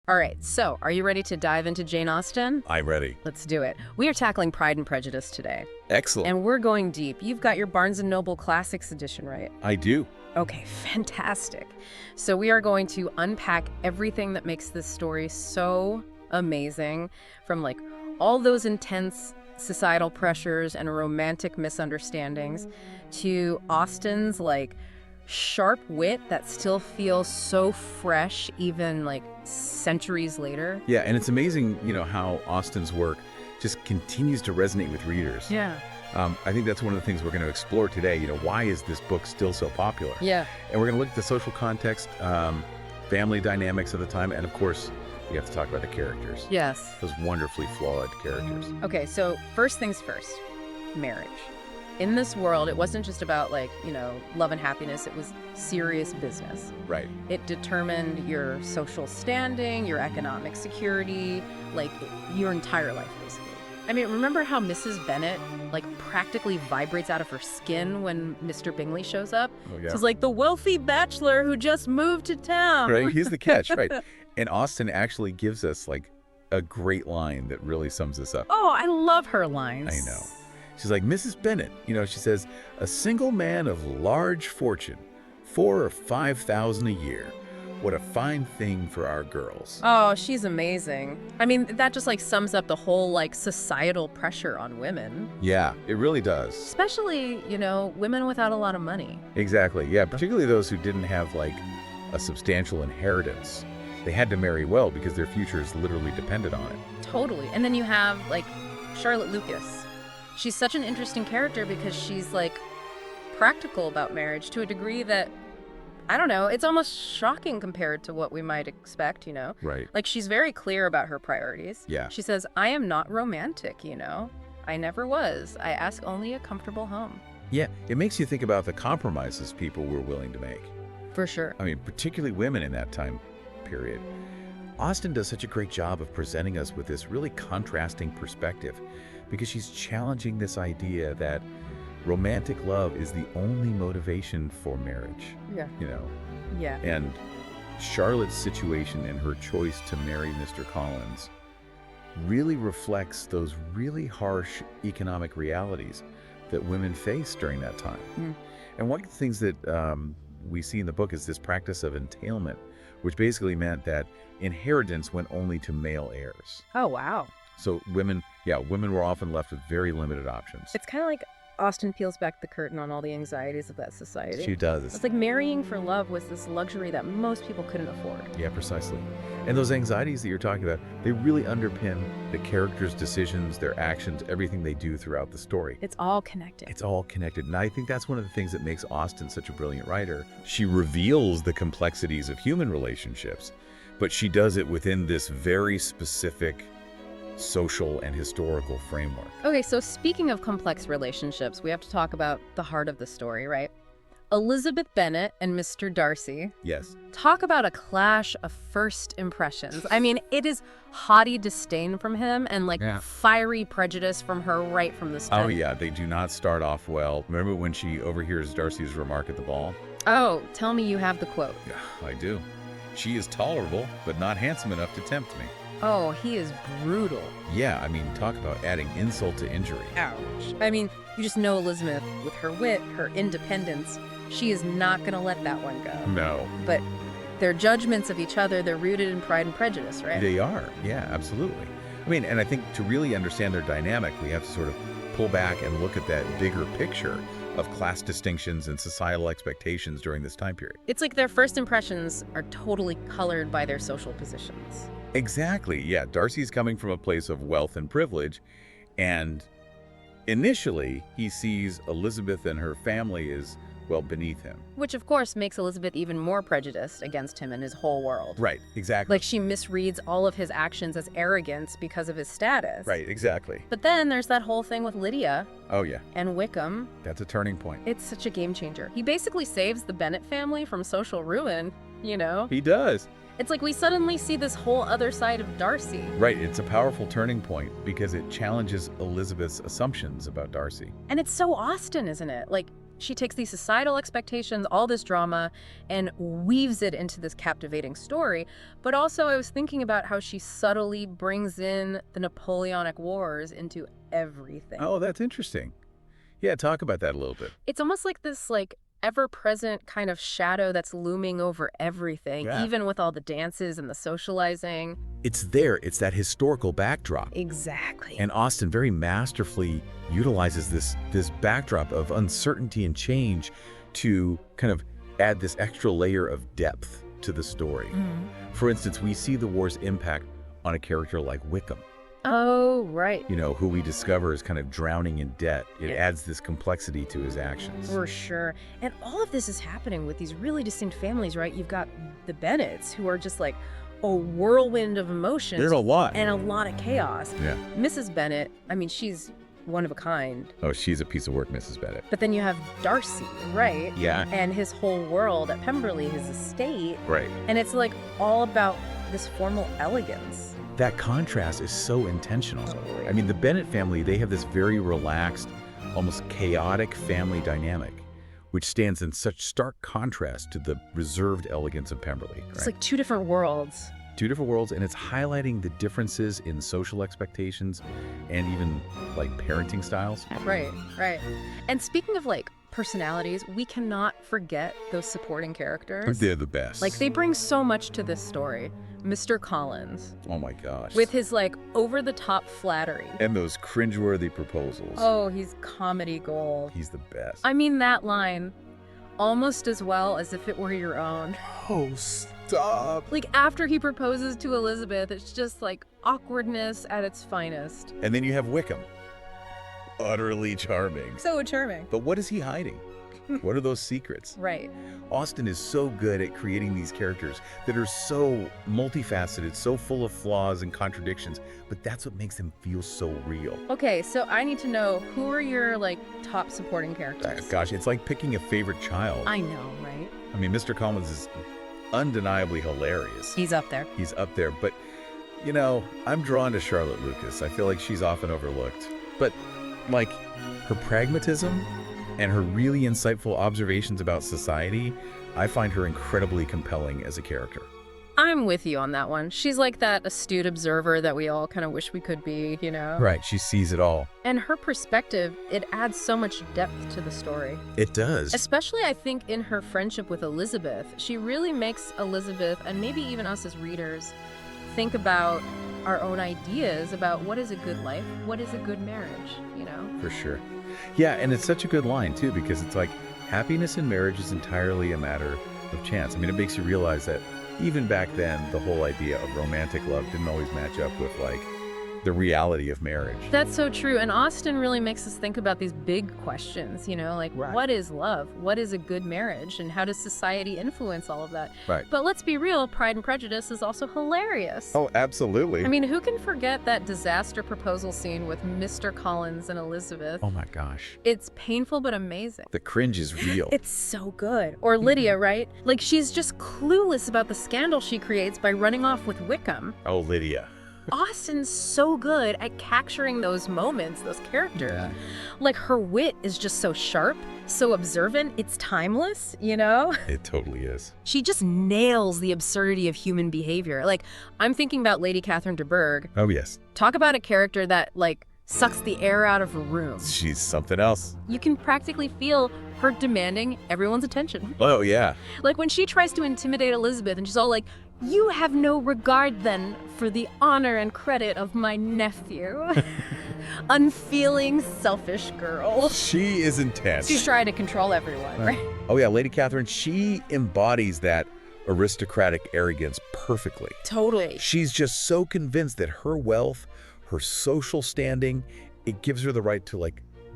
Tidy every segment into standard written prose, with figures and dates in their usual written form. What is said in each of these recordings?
All right, so are you ready to dive into Jane Austen? I'm ready. Let's do it. We are tackling Pride and Prejudice today, Excellent. and we're going deep. You've got your Barnes & Noble Classics edition, right? I do. Okay, fantastic. So we are going to unpack everything that makes this story so amazing, from like all those intense societal pressures and romantic misunderstandings to Austen's like sharp wit that still feels so fresh even like centuries later. Yeah, and it's amazing, how Austen's work just continues to resonate with readers. Yeah. I think that's one of the things we're going to explore today. Why is this book still so popular? Yeah. And we're going to look at the social context, family dynamics of the time, and of course, we have to talk about the characters. Yes. Those wonderfully flawed characters. Okay, so first things first, marriage. In this world, it wasn't just about love and happiness. It was serious business. Right. It determined your social standing, your economic security, your entire life, basically. I mean, remember how Mrs. Bennet, practically vibrates out of her skin when Mr. Bingley shows up? Oh, yeah. She's like the wealthy bachelor who just moved to town. Right, he's the catch, right. And Austen actually gives us, a great line that really sums this up. Oh, I love her lines. I know. She's like, Mrs. Bennet, she says, a single man of large fortune, 4,000 or 5,000 a year. What a fine thing for our girls. Oh, she's amazing. I mean, that just sums up the whole societal pressure on women. Yeah, it really does. Especially, women without a lot of money. Exactly. Yeah, particularly those who didn't have a substantial inheritance. They had to marry well because their futures literally depended on it. Totally. And then you have Charlotte Lucas. She's such an interesting character because she's practical about marriage to a degree that, I don't know, it's almost shocking compared to what we might expect, Right. She's very clear about her priorities. Yeah. She says, I am not romantic, I never was. I ask only a comfortable home. Yeah, it makes you think about the compromises people were willing to make. For sure. I mean, particularly women in that time period. Austen does such a great job of presenting us with this really contrasting perspective because she's challenging this idea that romantic love is the only motivation for marriage. Yeah. Yeah. And Charlotte's situation and her choice to marry Mr. Collins really reflects those really harsh economic realities that women faced during that time. Mm. And one of the things that we see in the book is this practice of entailment, which basically meant that inheritance went only to male heirs. Oh, wow. So women were often left with very limited options. It's kind of like Austen peels back the curtain on all the anxieties of that society. She does. It's like marrying for love was this luxury that most people couldn't afford. Yeah, precisely. And those anxieties that you're talking about, they really underpin the characters' decisions, their actions, everything they do throughout the story. It's all connected. It's all connected. And I think that's one of the things that makes Austen such a brilliant writer. She reveals the complexities of human relationships, but she does it within this very specific social and historical framework. Okay, so speaking of complex relationships, we have to talk about the heart of the story, right? Elizabeth Bennet and Mr. Darcy. Yes. Talk about a clash of first impressions. I mean, it is haughty disdain from him and fiery prejudice from her right from the start. Oh yeah, they do not start off well. Remember when she overhears Darcy's remark at the ball? Oh, tell me you have the quote. Yeah, I do. She is tolerable, but not handsome enough to tempt me. Oh, he is brutal. Yeah, I mean, talk about adding insult to injury. Ouch. I mean, you just know Elizabeth, with her wit, her independence, she is not going to let that one go. No. But their judgments of each other, they're rooted in Pride and Prejudice, right? They are. Yeah, absolutely. I mean, and I think to really understand their dynamic, we have to sort of pull back and look at that bigger picture of class distinctions and societal expectations during this time period. It's like their first impressions are totally colored by their social positions. Exactly. Yeah, Darcy's coming from a place of wealth and privilege, and initially he sees Elizabeth and her family as, well, beneath him. Which, of course, makes Elizabeth even more prejudiced against him and his whole world. Right, exactly. She misreads all of his actions as arrogance because of his status. Right, exactly. But then there's that whole thing with Lydia. Oh, yeah. And Wickham. That's a turning point. It's such a game changer. He basically saves the Bennet family from social ruin, He does. It's like we suddenly see this whole other side of Darcy. Right, it's a powerful turning point because it challenges Elizabeth's assumptions about Darcy. And it's so Austen, isn't it? she takes these societal expectations, all this drama, and weaves it into this captivating story. But also I was thinking about how she subtly brings in the Napoleonic Wars into everything. Oh, that's interesting. Yeah, talk about that a little bit. It's almost like this ever-present kind of shadow that's looming over everything, Yeah. even with all the dances and the socializing. It's there. It's that historical backdrop. Exactly. And Austen very masterfully utilizes this backdrop of uncertainty and change to kind of add this extra layer of depth to the story. For instance, we see the war's impact on a character like Wickham, Oh, right. who we discover is kind of drowning in debt. It Yeah. adds this complexity to his actions. For sure. And all of this is happening with these really distinct families, right? You've got the Bennets, who are just like a whirlwind of emotions. There's a lot. And a lot of chaos. Yeah. Mrs. Bennet, I mean, she's one of a kind. Oh, she's a piece of work, Mrs. Bennet. But then you have Darcy, right? Yeah. And his whole world at Pemberley, his estate. Right. And it's like all about this formal elegance. That contrast is so intentional. Totally. I mean, the Bennet family, they have this very relaxed, almost chaotic family dynamic, which stands in such stark contrast to the reserved elegance of Pemberley. It's Right? like two different worlds. Two different worlds, and it's highlighting the differences in social expectations and even like parenting styles. Right, right. And speaking of personalities, we cannot forget those supporting characters. They're the best. They bring so much to this story. Mr. Collins, Oh my gosh. with his over-the-top flattery. and those cringeworthy proposals. Oh, he's comedy gold. He's the best. I mean, that line, almost as well as if it were your own. Oh, stop. After he proposes to Elizabeth, it's just awkwardness at its finest. And then you have Wickham. Utterly charming. So charming. But what is he hiding? What are those secrets? Right. Austen is so good at creating these characters that are so multifaceted, so full of flaws and contradictions, but that's what makes them feel so real. Okay, so I need to know, who are your top supporting characters? Gosh, it's like picking a favorite child. I know, right? I mean, Mr. Collins is undeniably hilarious. He's up there. He's up there, but, I'm drawn to Charlotte Lucas. I feel like she's often overlooked. But, her pragmatism and her really insightful observations about society, I find her incredibly compelling as a character. I'm with you on that one. She's like that astute observer that we all kind of wish we could be, Right, she sees it all. And her perspective, it adds so much depth to the story. It does. Especially, I think, in her friendship with Elizabeth. She really makes Elizabeth, and maybe even us as readers, think about our own ideas about what is a good life, what is a good marriage, For sure. Yeah, and it's such a good line, too, because it's happiness in marriage is entirely a matter of chance. I mean, it makes you realize that even back then, the whole idea of romantic love didn't always match up with, the reality of marriage. That's so true. And Austen really makes us think about these big questions, Right. What is love? What is a good marriage? And how does society influence all of that? Right. But let's be real, Pride and Prejudice is also hilarious. Oh, absolutely. I mean, who can forget that disaster proposal scene with Mr. Collins and Elizabeth? Oh my gosh. It's painful but amazing. The cringe is real. It's so good. Or Lydia, right? She's just clueless about the scandal she creates by running off with Wickham. Oh, Lydia. Austin's so good at capturing those moments, those characters. Her wit is just so sharp, so observant, it's timeless, It totally is. She just nails the absurdity of human behavior. I'm thinking about Lady Catherine de Bourgh. Oh, yes. Talk about a character that, sucks the air out of a room. She's something else. You can practically feel her demanding everyone's attention. Oh, yeah. When she tries to intimidate Elizabeth and she's all like, "You have no regard then for the honor and credit of my nephew." Unfeeling, selfish girl. She is intense. She's trying to control everyone, right? Oh, yeah, Lady Catherine, she embodies that aristocratic arrogance perfectly. Totally. She's just so convinced that her wealth, her social standing, it gives her the right to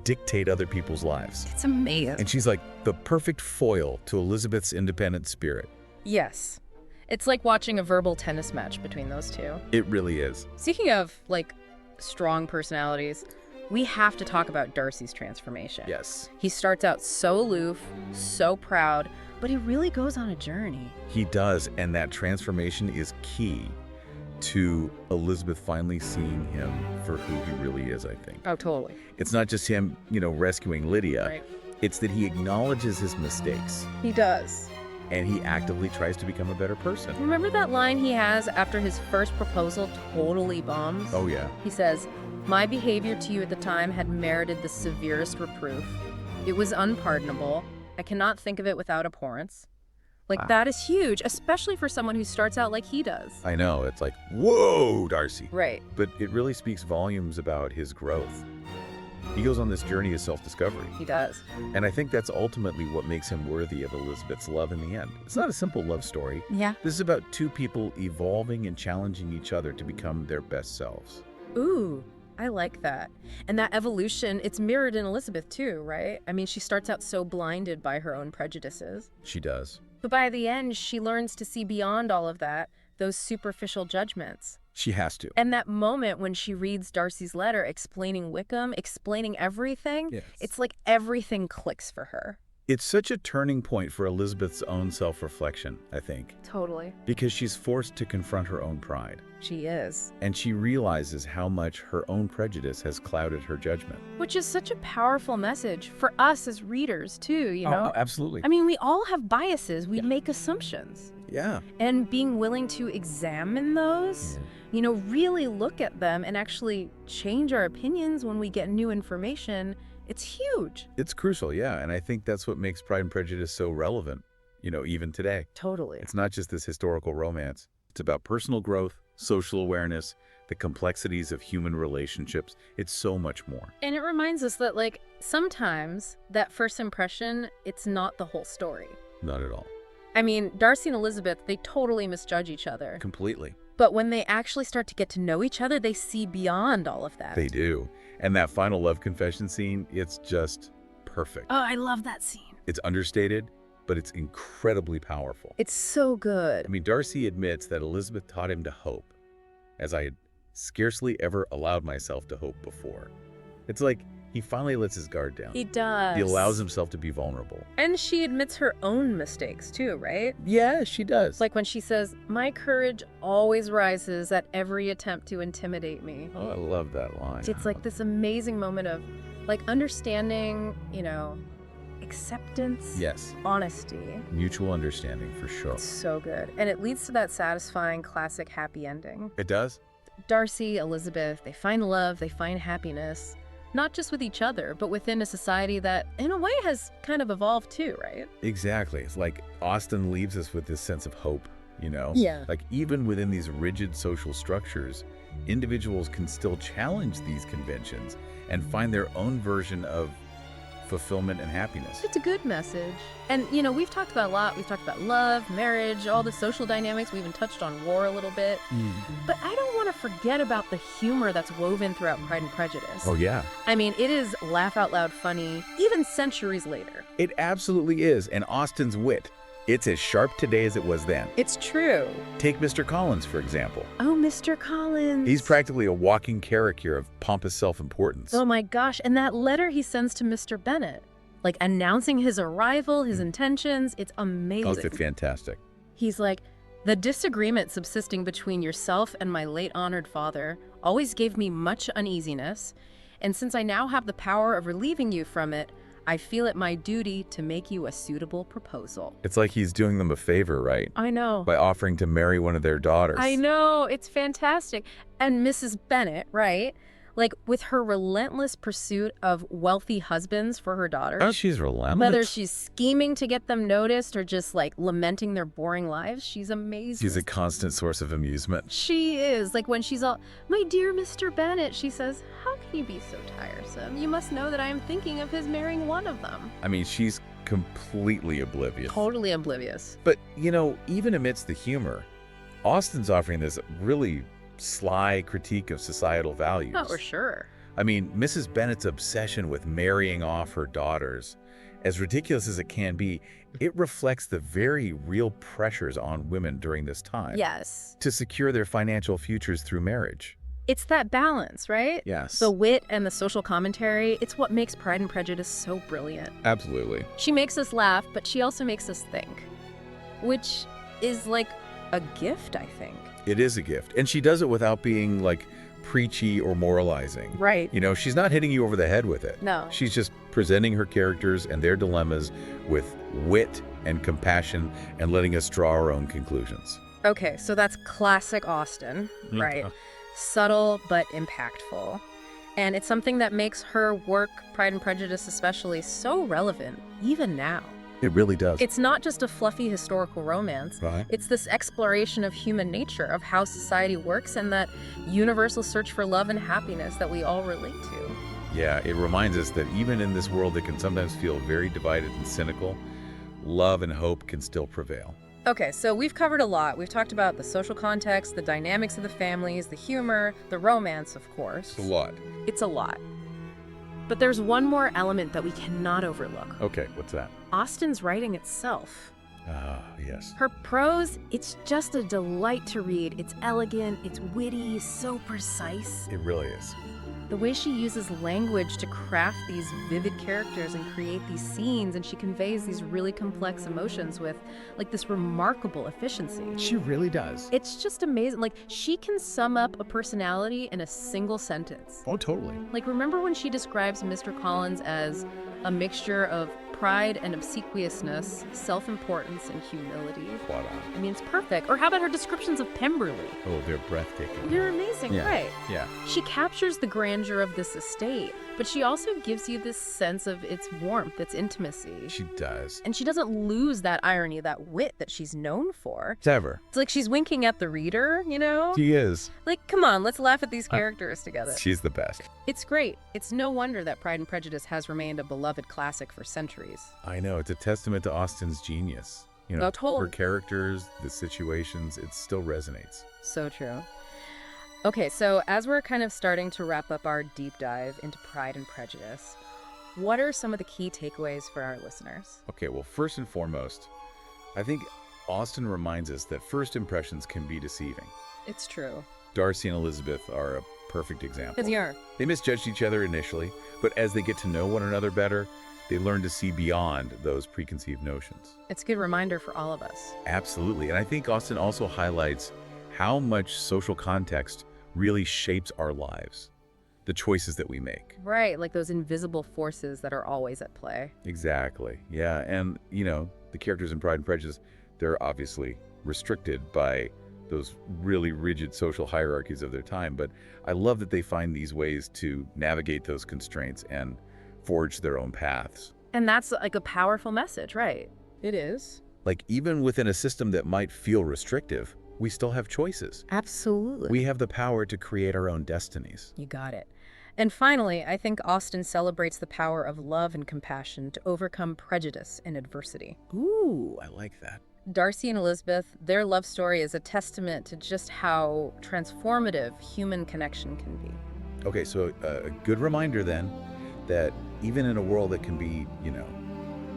dictate other people's lives. It's amazing. And she's the perfect foil to Elizabeth's independent spirit. Yes. It's like watching a verbal tennis match between those two. It really is. Speaking of, strong personalities, we have to talk about Darcy's transformation. Yes. He starts out so aloof, so proud, but he really goes on a journey. He does, and that transformation is key to Elizabeth finally seeing him for who he really is, I think. Oh, totally. It's not just him, rescuing Lydia. Right. It's that he acknowledges his mistakes, He does. and he actively tries to become a better person. Remember that line he has after his first proposal totally bombs? Oh, yeah. He says, "My behavior to you at the time had merited the severest reproof. It was unpardonable. I cannot think of it without abhorrence." Like, that is huge, especially for someone who starts out like he does. I know. It's like, whoa, Darcy. Right. But it really speaks volumes about his growth. He goes on this journey of self-discovery. He does. And I think that's ultimately what makes him worthy of Elizabeth's love in the end. It's not a simple love story. Yeah. This is about two people evolving and challenging each other to become their best selves. Ooh, I like that. And that evolution, it's mirrored in Elizabeth too, right? I mean, she starts out so blinded by her own prejudices. She does. But by the end, she learns to see beyond all of that, those superficial judgments. She has to. And that moment when she reads Darcy's letter explaining Wickham, explaining everything, Yes. it's like everything clicks for her. It's such a turning point for Elizabeth's own self-reflection, I think, Totally. because she's forced to confront her own pride. She is. And she realizes how much her own prejudice has clouded her judgment. Which is such a powerful message for us as readers too, you know? Absolutely. I mean, we all have biases. We make assumptions. Yeah. And being willing to examine those, you know, really look at them and actually change our opinions when we get new information, it's huge. It's crucial, yeah. And I think that's what makes Pride and Prejudice so relevant, you know, even today. Totally. It's not just this historical romance. It's about personal growth, social awareness, the complexities of human relationships. It's so much more. And it reminds us that, like, sometimes that first impression, it's not the whole story. Not at all. I mean, Darcy and Elizabeth, they totally misjudge each other. Completely. But when they actually start to get to know each other, they see beyond all of that. They do. And that final love confession scene, it's just perfect. Oh, I love that scene. It's understated, but it's incredibly powerful. It's so good. I mean, Darcy admits that Elizabeth taught him to hope, as I had scarcely ever allowed myself to hope before. It's like he finally lets his guard down. He does. He allows himself to be vulnerable. And she admits her own mistakes too, right? Yeah, she does. Like when she says, "My courage always rises at every attempt to intimidate me." Oh, I love that line. It's like this amazing moment of, like, understanding, you know, acceptance, Yes. honesty. Mutual understanding, for sure. It's so good. And it leads to that satisfying classic happy ending. It does? Darcy, Elizabeth, they find love, they find happiness, not just with each other, but within a society that, in a way, has kind of evolved too, right? Exactly. It's like Austen leaves us with this sense of hope, you know? Yeah. Like even within these rigid social structures, individuals can still challenge these conventions and find their own version of fulfillment and happiness. It's a good message. And, you know, we've talked about a lot. We've talked about love, marriage, all the social dynamics. We even touched on war a little bit. But I don't want to forget about the humor that's woven throughout Pride and Prejudice. Oh, yeah. I mean, it is laugh out loud funny, even centuries later. It absolutely is. And Austen's wit, it's as sharp today as it was then. It's true. Take Mr. Collins, for example. Oh, Mr. Collins. He's practically a walking caricature of pompous self-importance. Oh my gosh. And that letter he sends to Mr. Bennet, like announcing his arrival, his intentions, it's amazing. Oh, it's fantastic. He's like, "The disagreement subsisting between yourself and my late honored father always gave me much uneasiness, and since I now have the power of relieving you from it, I feel it my duty to make you a suitable proposal." It's like he's doing them a favor, right? I know. By offering to marry one of their daughters. I know. It's fantastic. And Mrs. Bennet, right? Like, with her relentless pursuit of wealthy husbands for her daughters. Oh, she's relentless. Whether she's scheming to get them noticed or just, like, lamenting their boring lives, she's amazing. She's a constant source of amusement. She is. Like, when she's all, "My dear Mr. Bennet," she says, "How can you be so tiresome? You must know that I am thinking of his marrying one of them." I mean, she's completely oblivious. Totally oblivious. But, you know, even amidst the humor, Austen's offering this really sly critique of societal values. Oh, for sure. I mean, Mrs. Bennet's obsession with marrying off her daughters, as ridiculous as it can be, it reflects the very real pressures on women during this time. Yes. To secure their financial futures through marriage. It's that balance, right? Yes. The wit and the social commentary, it's what makes Pride and Prejudice so brilliant. Absolutely. She makes us laugh, but she also makes us think, which is like a gift, I think. It is a gift. And she does it without being, like, preachy or moralizing. Right. You know, she's not hitting you over the head with it. No. She's just presenting her characters and their dilemmas with wit and compassion and letting us draw our own conclusions. Okay, so that's classic Austen, right? Subtle but impactful. And it's something that makes her work, Pride and Prejudice especially, so relevant, even now. It really does. It's not just a fluffy historical romance. Right. It's this exploration of human nature, of how society works, and that universal search for love and happiness that we all relate to. Yeah, it reminds us that even in this world that can sometimes feel very divided and cynical, love and hope can still prevail. Okay, so we've covered a lot. We've talked about the social context, the dynamics of the families, the humor, the romance, of course. It's a lot. It's a lot. But there's one more element that we cannot overlook. Okay, what's that? Austen's writing itself. Ah, yes. Her prose, it's just a delight to read. It's elegant, it's witty, so precise. It really is. The way she uses language to craft these vivid characters and create these scenes, and she conveys these really complex emotions with, like, this remarkable efficiency. She really does. It's just amazing. Like, she can sum up a personality in a single sentence. Oh, totally. Like, remember when she describes Mr. Collins as a mixture of pride and obsequiousness, self-importance and humility? Spot on. I mean, it's perfect. Or how about her descriptions of Pemberley? Oh, they're breathtaking. They're amazing, Yeah. right? Yeah. She captures the grandeur of this estate, but she also gives you this sense of its warmth, its intimacy. She does. And she doesn't lose that irony, that wit that she's known for. Ever. It's like she's winking at the reader, you know? She is. Like, come on, let's laugh at these characters together. She's the best. It's great. It's no wonder that Pride and Prejudice has remained a beloved classic for centuries. I know. It's a testament to Austen's genius. You know, Oh, totally. her characters, the situations, it still resonates. So true. Okay, so as we're kind of starting to wrap up our deep dive into Pride and Prejudice, what are some of the key takeaways for our listeners? Okay, well, first and foremost, I think Austen reminds us that first impressions can be deceiving. It's true. Darcy and Elizabeth are a perfect example. Because They misjudged each other initially, but as they get to know one another better, they learn to see beyond those preconceived notions. it's a good reminder for all of us. Absolutely. And I think Austen also highlights how much social context really shapes our lives, the choices that we make. Right, like those invisible forces that are always at play. Exactly. Yeah. And, you know, the characters in Pride and Prejudice, they're obviously restricted by those really rigid social hierarchies of their time. But I love that they find these ways to navigate those constraints and forge their own paths. And that's like a powerful message, right? It is. Like, even within a system that might feel restrictive, we still have choices. Absolutely. We have the power to create our own destinies. You got it. And finally, I think Austen celebrates the power of love and compassion to overcome prejudice and adversity. Ooh, I like that. Darcy and Elizabeth, their love story is a testament to just how transformative human connection can be. Okay, so a good reminder then that even in a world that can be, you know,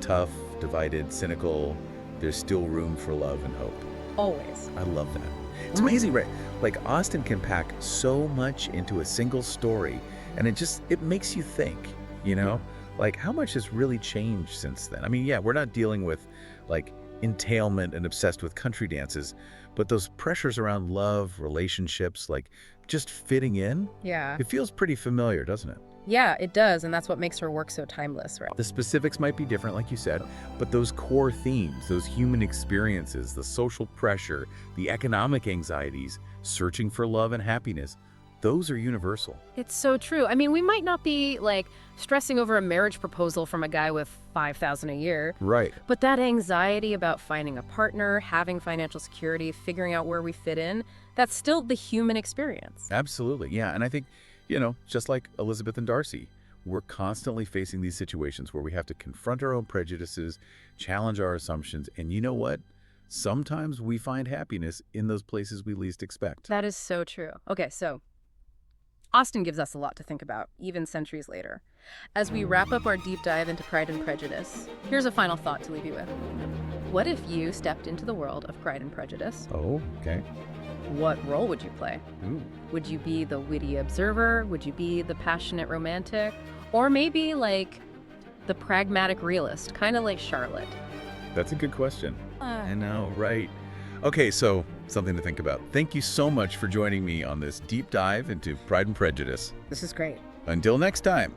tough, divided, cynical, there's still room for love and hope. Always. I love that. It's amazing, right? Like, Austen can pack so much into a single story, and it makes you think, you know? Like, how much has really changed since then? I mean, yeah, we're not dealing with, like, entailment and obsessed with country dances, but those pressures around love, relationships, like, just fitting in, Yeah. it feels pretty familiar, doesn't it? Yeah, it does, and that's what makes her work so timeless, right? The specifics might be different, like you said, but those core themes, those human experiences, the social pressure, the economic anxieties, searching for love and happiness, those are universal. It's so true. I mean, we might not be, like, stressing over a marriage proposal from a guy with $5,000 a year, Right. but that anxiety about finding a partner, having financial security, figuring out where we fit in, that's still the human experience. Absolutely. Yeah. And I think, you know, just like Elizabeth and Darcy, we're constantly facing these situations where we have to confront our own prejudices, challenge our assumptions. And you know what? Sometimes we find happiness in those places we least expect. That is so true. Okay, so Austen gives us a lot to think about, even centuries later. As we wrap up our deep dive into Pride and Prejudice, here's a final thought to leave you with. What if you stepped into the world of Pride and Prejudice? Oh, okay. What role would you play? Ooh. Would you be the witty observer? Would you be the passionate romantic? Or maybe like the pragmatic realist, kind of like Charlotte? That's a good question. I know, right. Okay, so Something to think about. Thank you so much for joining me on this deep dive into Pride and Prejudice. This is great. Until next time.